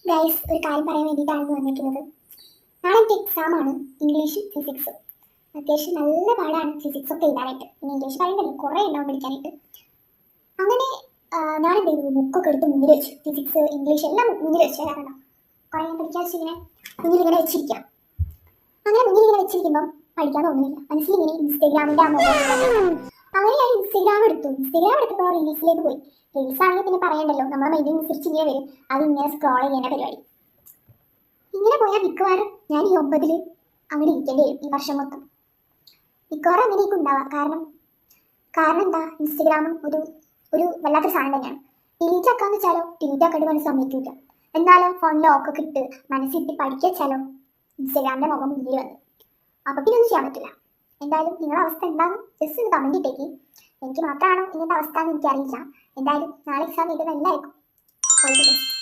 Guys, ഒരു കാര്യം പറയാൻ വേണ്ടിയിട്ടാണ് വന്നിരിക്കുന്നത്. നാളെ എൻ്റെ എക്സാമാണ്, ഇംഗ്ലീഷും ഫിസിക്സും. അത്യാവശ്യം നല്ല പാടാണ് ഫിസിക്സ് ഒക്കെ എഴുതാനായിട്ട്. പിന്നെ ഇംഗ്ലീഷ് പറയണ്ടല്ലോ, കുറേ ഉണ്ടാവും പഠിക്കാനായിട്ട്. അങ്ങനെ ഞാൻ എന്ത് ചെയ്തു, ബുക്കൊക്കെ എടുത്ത് മുന്നിൽ വെച്ചു. ഫിസിക്സ്, ഇംഗ്ലീഷ് എല്ലാം മുന്നിൽ വെച്ചു. കാരണം കുറേ ഞാൻ പഠിക്കാൻ വെച്ച് ഇങ്ങനെ മുന്നിൽ ഇങ്ങനെ വെച്ചിരിക്കാം. അങ്ങനെ മുന്നിൽ ഇങ്ങനെ വെച്ചിരിക്കുമ്പം പഠിക്കാൻ തോന്നുന്നില്ല. മനസ്സിലിങ്ങനെ ഇൻസ്റ്റഗ്രാമിൻ്റെ അങ്ങനെ ഞാൻ ഇൻസ്റ്റഗ്രാം എടുത്തു. ഇൻസ്റ്റഗ്രാം എടുത്തപ്പോൾ റീൽസിലേക്ക് പോയി. റീൽസ് ആണെങ്കിൽ പിന്നെ പറയണ്ടല്ലോ, നമ്മളെ മൈൻഡിൽ അനുസരിച്ച് ഇങ്ങനെ വരും. അത് ഇങ്ങനെ സ്ക്രോൾ ചെയ്യുന്ന പരിപാടി. ഇങ്ങനെ പോയാൽ മിക്കവാറും ഞാൻ ഈ 9 അങ്ങനെ ഇരിക്കേണ്ടി വരും ഈ വർഷം മൊത്തം. മിക്കവാറും അങ്ങനെയൊക്കെ ഉണ്ടാവാം. കാരണം എന്താ, ഇൻസ്റ്റഗ്രാം ഒരു വല്ലാത്തൊരു സാധനം തന്നെയാണ്. ഡിലീറ്റ് ആക്കാന്ന് വെച്ചാലോ ഡിലീറ്റ് ആക്കേണ്ടി മനസ്സ് സമ്മതിക്കില്ല. എന്നാലോ ഫോണിൽ ലോക്കൊക്കെ ഇട്ട് മനസ്സിട്ട് പഠിക്കുക വെച്ചാലോ ഇൻസ്റ്റഗ്രാമിൻ്റെ മുഖം മുന്നിൽ വന്നു. അപ്പോൾ പിന്നെ ഒന്നും ചെയ്യാൻ പറ്റില്ല. എന്തായാലും നിങ്ങളുടെ അവസ്ഥ എന്താണെന്ന് ജസ്റ്റ് ഒന്ന് കമൻറ്റ് ഇട്ടേക്ക്. എനിക്ക് മാത്രമാണോ ഇങ്ങനത്തെ അവസ്ഥ എന്ന് എനിക്കറിയില്ല. എന്തായാലും നാളെ എക്സാം എഴുതുന്ന എല്ലാവർക്കും ഓൾ ദി ബെസ്റ്റ്.